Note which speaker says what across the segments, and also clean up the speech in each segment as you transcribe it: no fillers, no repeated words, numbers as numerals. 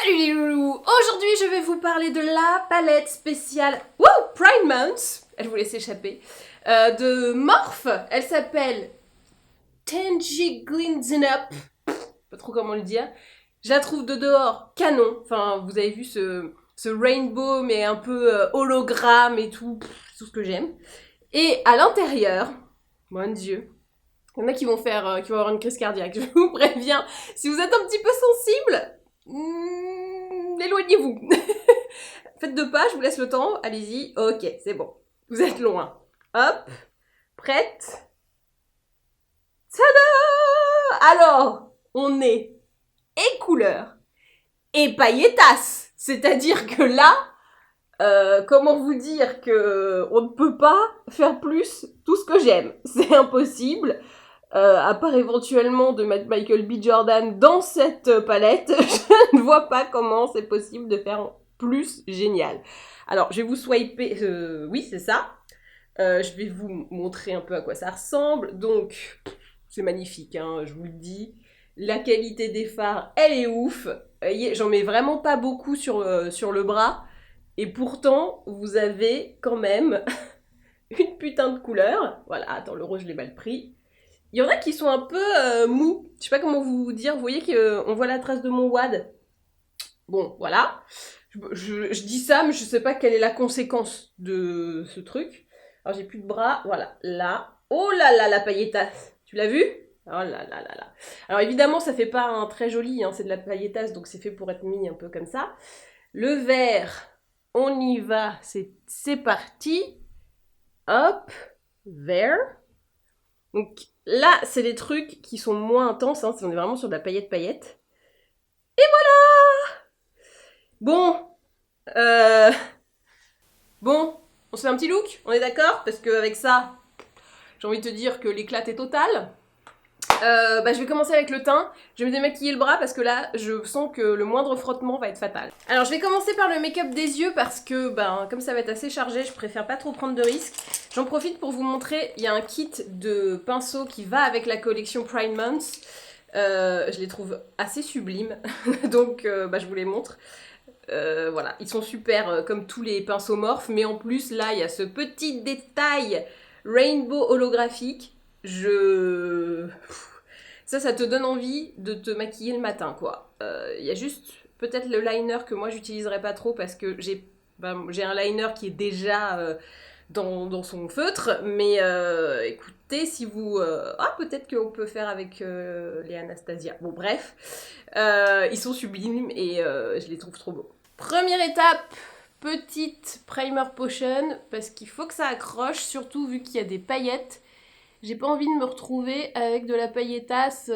Speaker 1: Salut les loulous! Aujourd'hui je vais vous parler de la palette spéciale Pride Month, elle voulait s'échapper, de Morphe. Elle s'appelle Tenji Glinzenup, pas trop comment le dire. Je la trouve de dehors canon, enfin vous avez vu ce rainbow mais un peu hologramme et tout, tout ce que j'aime. Et à l'intérieur, mon dieu, il y en a qui vont avoir une crise cardiaque, je vous préviens. Si vous êtes un petit peu sensible, éloignez-vous. Faites 2 pas, je vous laisse le temps, allez-y. Ok, c'est bon. Vous êtes loin. Hop, prête. Tada! Alors, on est et couleur et paillettasse. C'est-à-dire que là, comment vous dire que on ne peut pas faire plus tout ce que j'aime. C'est impossible. À part éventuellement de mettre Michael B. Jordan dans cette palette, je ne vois pas comment c'est possible de faire plus génial. Alors, je vais vous swiper, oui, c'est ça. Je vais vous montrer un peu à quoi ça ressemble. Donc, c'est magnifique, hein, je vous le dis. La qualité des fards, elle est ouf. J'en mets vraiment pas beaucoup sur le bras. Et pourtant, vous avez quand même une putain de couleur. Voilà, attends, le rose, je l'ai mal pris. Il y en a qui sont un peu mous. Je sais pas comment vous dire. Vous voyez qu'on voit la trace de mon wad. Bon, voilà. Je dis ça, mais je sais pas quelle est la conséquence de ce truc. Alors, j'ai plus de bras. Voilà, là. Oh là là, la pailletasse. Tu l'as vu? Oh là là là là. Alors, évidemment, ça fait pas un très joli. Hein, c'est de la pailletasse, donc c'est fait pour être mis un peu comme ça. Le vert, on y va. C'est parti. Hop. Vert. Donc là, c'est des trucs qui sont moins intenses, hein, on est vraiment sur de la paillette. Et voilà! Bon, on se fait un petit look, on est d'accord? Parce qu'avec ça, j'ai envie de te dire que l'éclat est total. Je vais commencer avec le teint. Je vais me démaquiller le bras parce que là, je sens que le moindre frottement va être fatal. Alors, je vais commencer par le make-up des yeux parce que, comme ça va être assez chargé, je préfère pas trop prendre de risques. J'en profite pour vous montrer, il y a un kit de pinceaux qui va avec la collection Pride Month. Je les trouve assez sublimes, donc je vous les montre. Voilà, ils sont super comme tous les pinceaux Morphe, mais en plus, là, il y a ce petit détail rainbow holographique. Ça te donne envie de te maquiller le matin, quoi. Il y a juste peut-être le liner que moi j'utiliserai pas trop parce que j'ai un liner qui est déjà dans son feutre, mais écoutez, si vous... peut-être qu'on peut faire avec les Anastasia. Bon, bref, ils sont sublimes et je les trouve trop beaux. Première étape, petite primer potion, parce qu'il faut que ça accroche, surtout vu qu'il y a des paillettes. J'ai pas envie de me retrouver avec de la pailletasse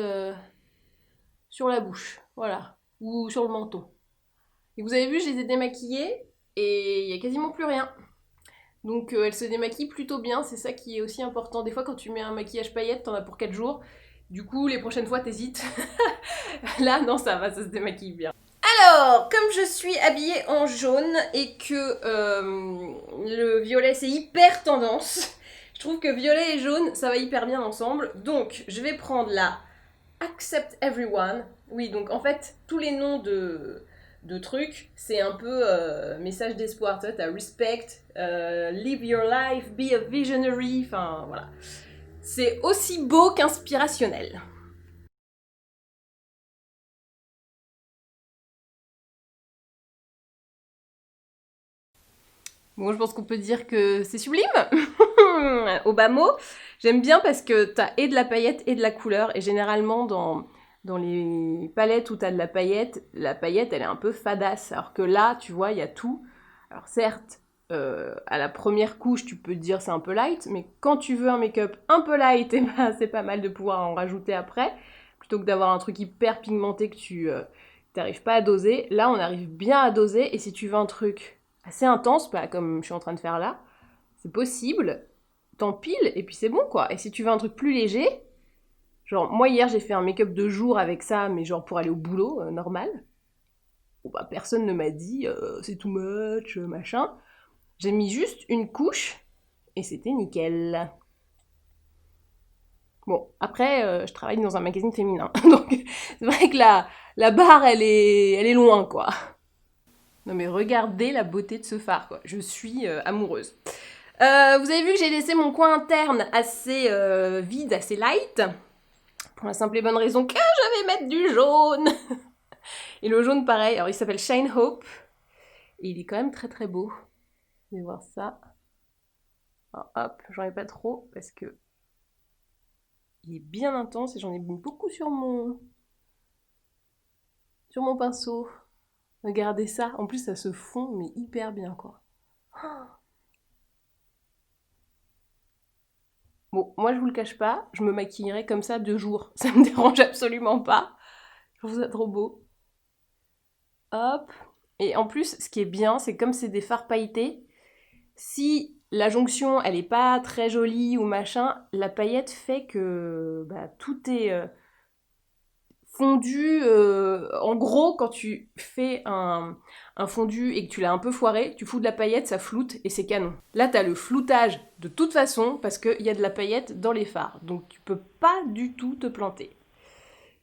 Speaker 1: sur la bouche, voilà, ou sur le menton. Et vous avez vu, je les ai démaquillées et il y a quasiment plus rien. Donc elle se démaquille plutôt bien, c'est ça qui est aussi important. Des fois quand tu mets un maquillage paillette, t'en as pour 4 jours. Du coup, les prochaines fois, t'hésites. Là, non, ça va, ça se démaquille bien. Alors, comme je suis habillée en jaune et que le violet c'est hyper tendance, je trouve que violet et jaune ça va hyper bien ensemble. Donc, je vais prendre la Accept Everyone. Oui, donc en fait, tous les noms de trucs, c'est un peu message d'espoir. Tu vois, t'as respect, live your life, be a visionary, enfin voilà. C'est aussi beau qu'inspirationnel. Bon, je pense qu'on peut dire que c'est sublime. Au bas mot, j'aime bien parce que t'as et de la paillette et de la couleur. Et généralement, dans les palettes où t'as de la paillette, elle est un peu fadasse. Alors que là, tu vois, il y a tout. Alors certes, à la première couche, tu peux te dire c'est un peu light. Mais quand tu veux un make-up un peu light, c'est pas mal de pouvoir en rajouter après. Plutôt que d'avoir un truc hyper pigmenté que tu t'arrives pas à doser. Là, on arrive bien à doser. Et si tu veux un truc assez intense, comme je suis en train de faire là, c'est possible, t'empiles et puis c'est bon quoi. Et si tu veux un truc plus léger, genre moi hier j'ai fait un make-up de jour avec ça, mais genre pour aller au boulot, normal. Bon personne ne m'a dit c'est too much, machin. J'ai mis juste une couche et c'était nickel. Bon, après, je travaille dans un magazine féminin, donc c'est vrai que la barre, elle est loin, quoi. Non mais regardez la beauté de ce phare, quoi. Je suis amoureuse. Vous avez vu que j'ai laissé mon coin interne assez vide, assez light, pour la simple et bonne raison que je vais mettre du jaune. Et le jaune, pareil, alors il s'appelle Shine Hope, et il est quand même très très beau. Vous allez voir ça. Alors, hop, j'en ai pas trop, parce que il est bien intense, et j'en ai mis beaucoup sur mon pinceau. Regardez ça, en plus ça se fond, mais hyper bien, quoi. Bon, moi je vous le cache pas, je me maquillerai comme ça 2 jours. Ça me dérange absolument pas. Je trouve ça trop beau. Hop. Et en plus, ce qui est bien, c'est comme c'est des fards pailletés, si la jonction, elle est pas très jolie ou machin, la paillette fait que bah, tout est fondu. En gros, quand tu fais un fondu et que tu l'as un peu foiré, tu fous de la paillette, ça floute et c'est canon. Là, t'as le floutage de toute façon parce qu'il y a de la paillette dans les fards. Donc tu peux pas du tout te planter.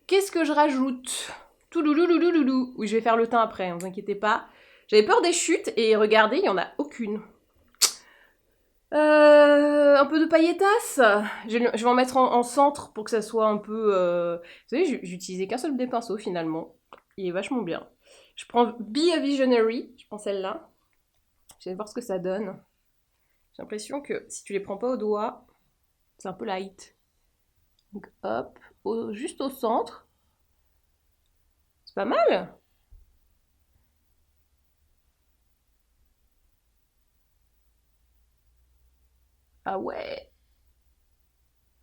Speaker 1: Qu'est-ce que je rajoute? Toulouloulouloulou. Oui, je vais faire le teint après, ne vous inquiétez pas. J'avais peur des chutes et regardez, il n'y en a aucune. Un peu de paillettasse. Je vais en mettre en centre pour que ça soit un peu... Vous savez, j'utilisais qu'un seul des pinceaux finalement. Il est vachement bien. Je prends Be a Visionary, je prends celle-là. Je vais voir ce que ça donne. J'ai l'impression que si tu les prends pas au doigt, c'est un peu light. Donc hop, juste au centre. C'est pas mal. Ah ouais.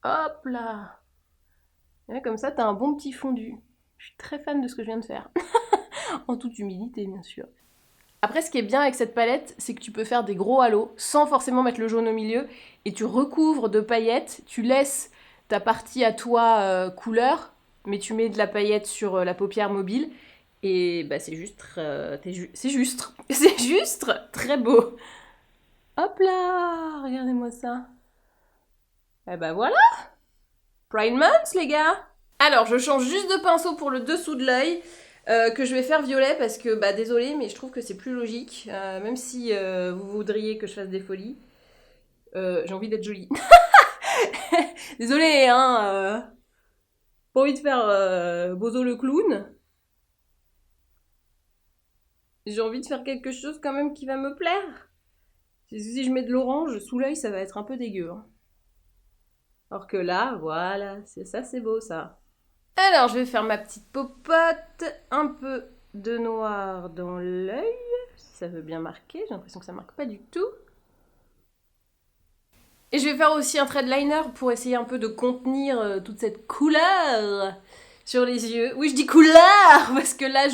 Speaker 1: Hop là. Et là, comme ça, t'as un bon petit fondu. Je suis très fan de ce que je viens de faire. En toute humilité, bien sûr. Après, ce qui est bien avec cette palette, c'est que tu peux faire des gros halos sans forcément mettre le jaune au milieu. Et tu recouvres de paillettes, tu laisses ta partie à toi couleur, mais tu mets de la paillette sur la paupière mobile. Et bah, c'est juste, c'est juste, c'est juste très beau. Hop là, regardez-moi ça. Et bah voilà, Pride Month les gars. Alors, je change juste de pinceau pour le dessous de l'œil, que je vais faire violet parce que, bah désolé, mais je trouve que c'est plus logique, même si vous voudriez que je fasse des folies. J'ai envie d'être jolie. Désolé, hein, pas envie de faire Bozo le clown. J'ai envie de faire quelque chose quand même qui va me plaire. Si je mets de l'orange sous l'œil, ça va être un peu dégueu. Hein. Alors que là, voilà, c'est ça, c'est beau ça. Alors, je vais faire ma petite popote, un peu de noir dans l'œil, si ça veut bien marquer. J'ai l'impression que ça marque pas du tout. Et je vais faire aussi un trait de liner pour essayer un peu de contenir toute cette couleur sur les yeux. Oui, je dis couleur parce que là,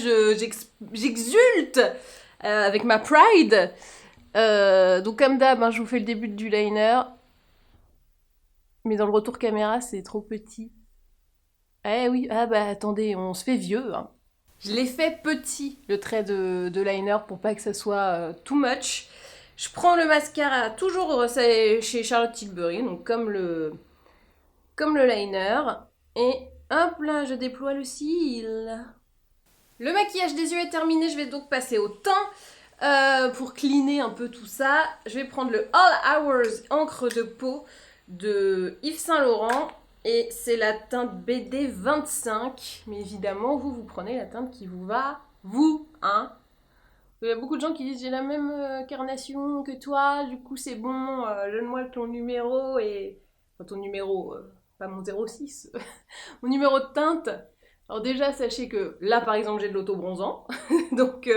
Speaker 1: j'exulte avec ma pride. Donc comme d'hab, hein, je vous fais le début du liner. Mais dans le retour caméra, c'est trop petit. Eh oui, ah bah attendez, on se fait vieux. Hein. Je l'ai fait petit, le trait de liner, pour pas que ça soit too much. Je prends le mascara, toujours chez Charlotte Tilbury, donc comme le liner. Et hop là, je déploie le cil. Le maquillage des yeux est terminé, je vais donc passer au teint pour cleaner un peu tout ça. Je vais prendre le All Hours encre de peau de Yves Saint Laurent. Et c'est la teinte BD 25. Mais évidemment, vous prenez la teinte qui vous va, vous, hein. Il y a beaucoup de gens qui disent j'ai la même carnation que toi, du coup c'est bon, donne-moi ton numéro et... Enfin ton numéro, pas mon 06, mon numéro de teinte. Alors déjà, sachez que là par exemple j'ai de l'auto-bronzant, donc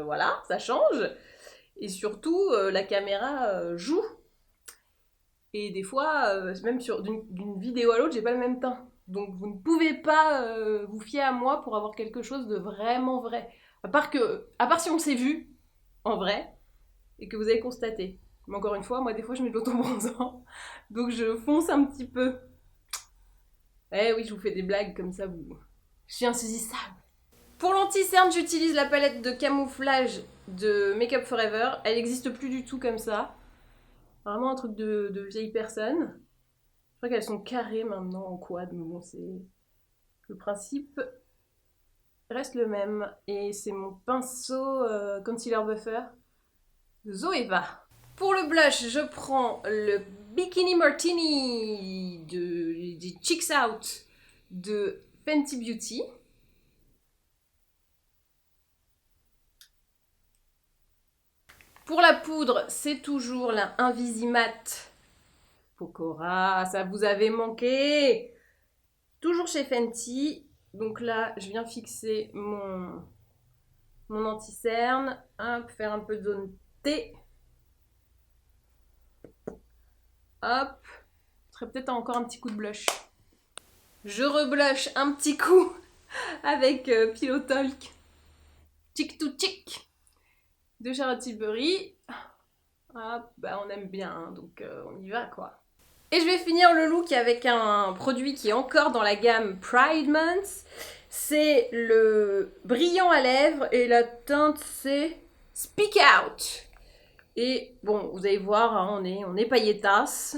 Speaker 1: voilà, ça change. Et surtout, la caméra joue. Et des fois, même d'une vidéo à l'autre, j'ai pas le même teint. Donc vous ne pouvez pas vous fier à moi pour avoir quelque chose de vraiment vrai. À part si on s'est vu en vrai et que vous avez constaté. Mais encore une fois, moi des fois je mets de l'auto-bronzant. Donc je fonce un petit peu. Eh oui, je vous fais des blagues comme ça, vous. Je suis insaisissable. Pour l'anti-cerne, j'utilise la palette de camouflage de Make Up Forever. Elle n'existe plus du tout comme ça. Vraiment un truc de vieille personne. crois qu'elles sont carrées maintenant en quad, mais bon, c'est... Le principe reste le même. Et c'est mon pinceau concealer buffer de Zoeva. Pour le blush, je prends le Bikini Martini des Cheeks Out de Fenty Beauty. Pour la poudre, c'est toujours la Invisimatte Pocora, ça vous avait manqué. Toujours chez Fenty. Donc là, je viens fixer mon anti-cerne. Hop, faire un peu de zone T. Hop. Ce serait peut-être encore un petit coup de blush. Je reblush un petit coup avec Pillow Talk Chick to Chick de Charlotte Tilbury. Hop, bah on aime bien, hein, donc on y va quoi. Et je vais finir le look avec un produit qui est encore dans la gamme Pride Month. C'est le brillant à lèvres et la teinte c'est Speak Out. Et bon, vous allez voir, hein, on est pailletas,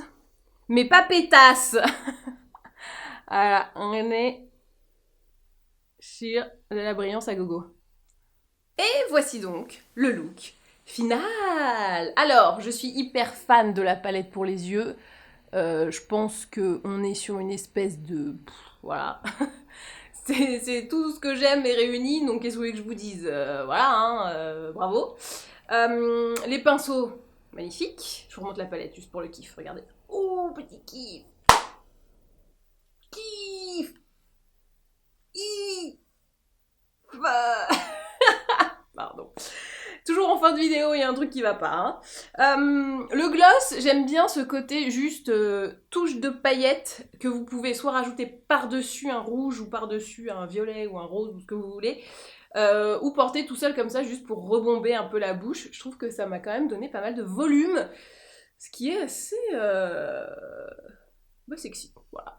Speaker 1: mais pas pétasse. Voilà, on est sur de la brillance à gogo. Et voici donc le look final. Alors, je suis hyper fan de la palette pour les yeux. Je pense qu'on est sur une espèce de... voilà. c'est tout ce que j'aime est réuni, donc qu'est-ce que vous voulez que je vous dise voilà, hein, bravo. Les pinceaux, magnifiques. Je vous remonte la palette juste pour le kiff, regardez. Oh, petit kiff. Kiff. Pardon. Toujours en fin de vidéo, il y a un truc qui va pas. Hein. Le gloss, j'aime bien ce côté juste touche de paillettes que vous pouvez soit rajouter par-dessus un rouge ou par-dessus un violet ou un rose ou ce que vous voulez. Ou porter tout seul comme ça juste pour rebomber un peu la bouche. Je trouve que ça m'a quand même donné pas mal de volume. Ce qui est assez... sexy. Voilà.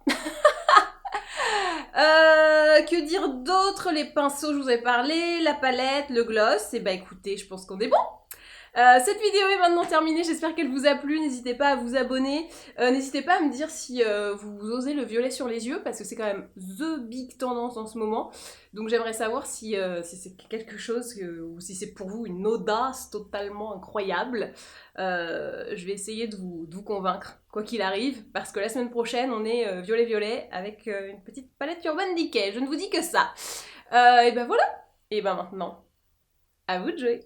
Speaker 1: Que dire d'autre? Les pinceaux, je vous ai parlé, la palette, le gloss. Et bah écoutez, je pense qu'on est bon. Cette vidéo est maintenant terminée, j'espère qu'elle vous a plu, n'hésitez pas à vous abonner, n'hésitez pas à me dire si vous osez le violet sur les yeux, parce que c'est quand même the big tendance en ce moment, donc j'aimerais savoir si c'est quelque chose, ou si c'est pour vous une audace totalement incroyable. Je vais essayer de vous convaincre, quoi qu'il arrive, parce que la semaine prochaine, on est violet-violet, avec une petite palette Urban Decay, je ne vous dis que ça. Et ben voilà, et ben maintenant, à vous de jouer.